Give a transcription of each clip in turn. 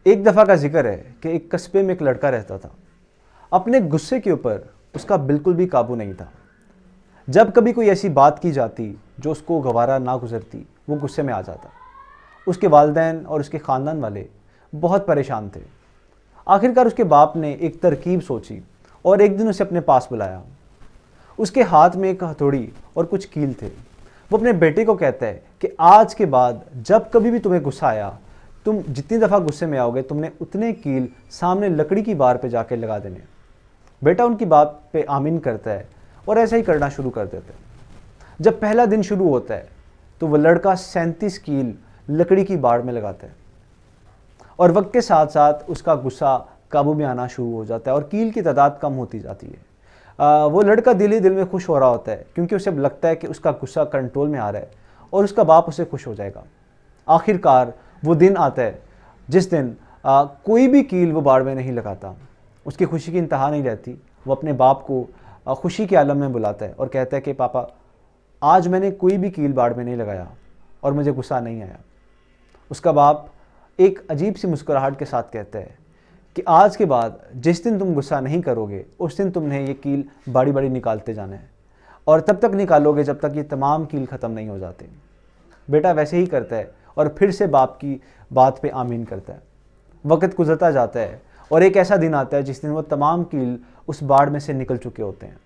एक दफ़ा का जिक्र है कि एक कस्बे में एक लड़का रहता था। अपने गुस्से के ऊपर उसका बिल्कुल भी काबू नहीं था। जब कभी कोई ऐसी बात की जाती जो उसको गवारा ना गुजरती, वो गुस्से में आ जाता। उसके वालिदैन और उसके ख़ानदान वाले बहुत परेशान थे। आखिरकार उसके बाप ने एक तरकीब सोची और एक दिन उसे अपने पास बुलाया। उसके हाथ में एक हथौड़ी और कुछ कील थे। वो अपने बेटे को कहता है कि आज के बाद जब कभी भी तुम्हें गुस्सा आया, तुम जितनी दफ़ा गुस्से में आओगे, तुमने उतने कील सामने लकड़ी की बार पे जाके लगा देने। बेटा उनकी बात पे आमीन करता है और ऐसा ही करना शुरू कर देता है। जब पहला दिन शुरू होता है तो वह लड़का 37 कील लकड़ी की बाड़ में लगाता है और वक्त के साथ साथ उसका गुस्सा काबू में आना शुरू हो जाता है और कील की तादाद कम होती जाती है। वो लड़का दिल ही दिल में खुश हो रहा होता है क्योंकि उसे लगता है कि उसका गुस्सा कंट्रोल में आ रहा है और उसका बाप उसे खुश हो जाएगा। आखिरकार वो दिन आता है जिस दिन कोई भी कील वो बाड़ में नहीं लगाता। उसकी खुशी की इंतहा नहीं रहती। वो अपने बाप को खुशी के आलम में बुलाता है और कहता है कि पापा, आज मैंने कोई भी कील बाड़ में नहीं लगाया और मुझे गुस्सा नहीं आया। उसका बाप एक अजीब सी मुस्कुराहट के साथ कहता है कि आज के बाद जिस दिन तुम गुस्सा नहीं करोगे, उस दिन तुमने ये कील बारी बारी निकालते जाना है और तब तक निकालोगे जब तक ये तमाम कील ख़त्म नहीं हो जाते। बेटा वैसे ही करता है और फिर से बाप की बात पे आमीन करता है। वक्त गुजरता जाता है और एक ऐसा दिन आता है जिस दिन वो तमाम कील उस बाड़ में से निकल चुके होते हैं।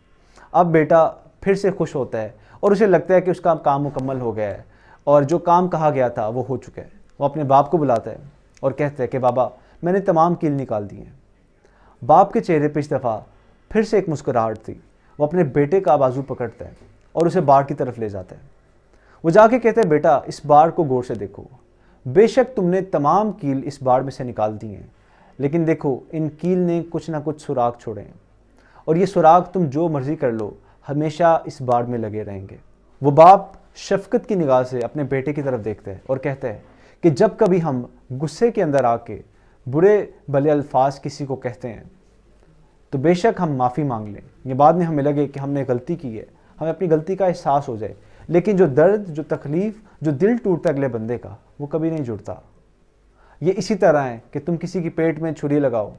अब बेटा फिर से खुश होता है और उसे लगता है कि उसका काम मुकम्मल हो गया है और जो काम कहा गया था वो हो चुका है। वो अपने बाप को बुलाता है और कहता है कि बाबा, मैंने तमाम कील निकाल दी हैं। बाप के चेहरे पर इस दफ़ा फिर से एक मुस्कुराहट थी। वो अपने बेटे का बाजू पकड़ता है और उसे बाड़ की तरफ ले जाता है। वो जाके कहते हैं, बेटा इस बाड़ को गौर से देखो। बेशक तुमने तमाम कील इस बाड़ में से निकाल दी हैं, लेकिन देखो इन कील ने कुछ ना कुछ सुराग छोड़े हैं और ये सुराग तुम जो मर्जी कर लो, हमेशा इस बाड़ में लगे रहेंगे। वो बाप शफकत की निगाह से अपने बेटे की तरफ देखता है और कहता है कि जब कभी हम गुस्से के अंदर आके बुरे भले अल्फाज किसी को कहते हैं तो बेशक हम माफ़ी मांग लें। ये बाद में हमें लगे कि हमने गलती की है, हमें अपनी गलती का एहसास हो जाए, लेकिन जो दर्द, जो तकलीफ़, जो दिल टूटता अगले बंदे का, वो कभी नहीं जुड़ता। ये इसी तरह है कि तुम किसी की पेट में छुरी लगाओ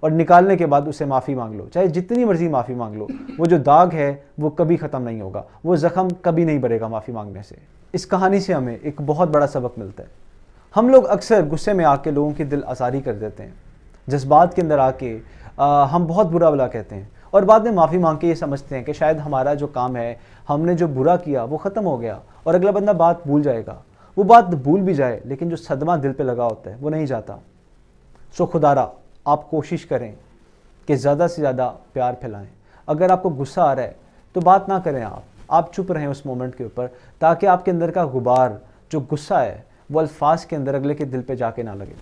और निकालने के बाद उसे माफ़ी मांग लो, चाहे जितनी मर्जी माफ़ी मांग लो, वो जो दाग है वो कभी ख़त्म नहीं होगा, वो ज़ख्म कभी नहीं भरेगा माफ़ी मांगने से। इस कहानी से हमें एक बहुत बड़ा सबक मिलता है। हम लोग अक्सर गुस्से में आके लोगों की दिल आज़ारी कर देते हैं। जज्बात के अंदर आके हम बहुत बुरा भला कहते हैं और बाद में माफ़ी मांग के ये समझते हैं कि शायद हमारा जो काम है, हमने जो बुरा किया वो ख़त्म हो गया और अगला बंदा बात भूल जाएगा। वो बात भूल भी जाए, लेकिन जो सदमा दिल पे लगा होता है वो नहीं जाता। सो खुदारा, आप कोशिश करें कि ज़्यादा से ज़्यादा प्यार फैलाएं। अगर आपको गुस्सा आ रहा है तो बात ना करें, आप चुप रहें उस मोमेंट के ऊपर, ताकि आपके अंदर का गुबार, जो गुस्सा है, वो अल्फाज के अंदर अगले के दिल पे जाके ना लगे।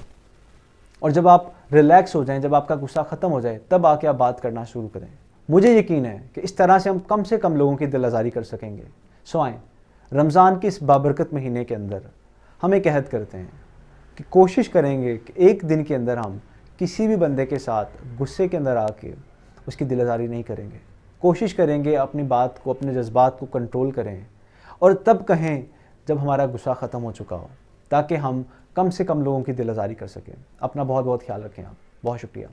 और जब आप रिलैक्स हो जाएं, जब आपका गुस्सा ख़त्म हो जाए, तब आके आप बात करना शुरू करें। मुझे यकीन है कि इस तरह से कम लोगों की दिल आज़ारी कर सकेंगे। सो आएँ, रमज़ान के इस बाबरकत महीने के अंदर हम एक अहद करते हैं कि कोशिश करेंगे कि एक दिन के अंदर हम किसी भी बंदे के साथ गुस्से के अंदर आके उसकी दिल आज़ारी नहीं करेंगे। कोशिश करेंगे अपनी बात को, अपने जज्बात को कंट्रोल करें और तब कहें जब हमारा गुस्सा ख़त्म हो चुका हो, ताकि हम कम से कम लोगों की दिल आज़ारी कर सकें। अपना बहुत बहुत ख्याल रखें आप। बहुत शुक्रिया।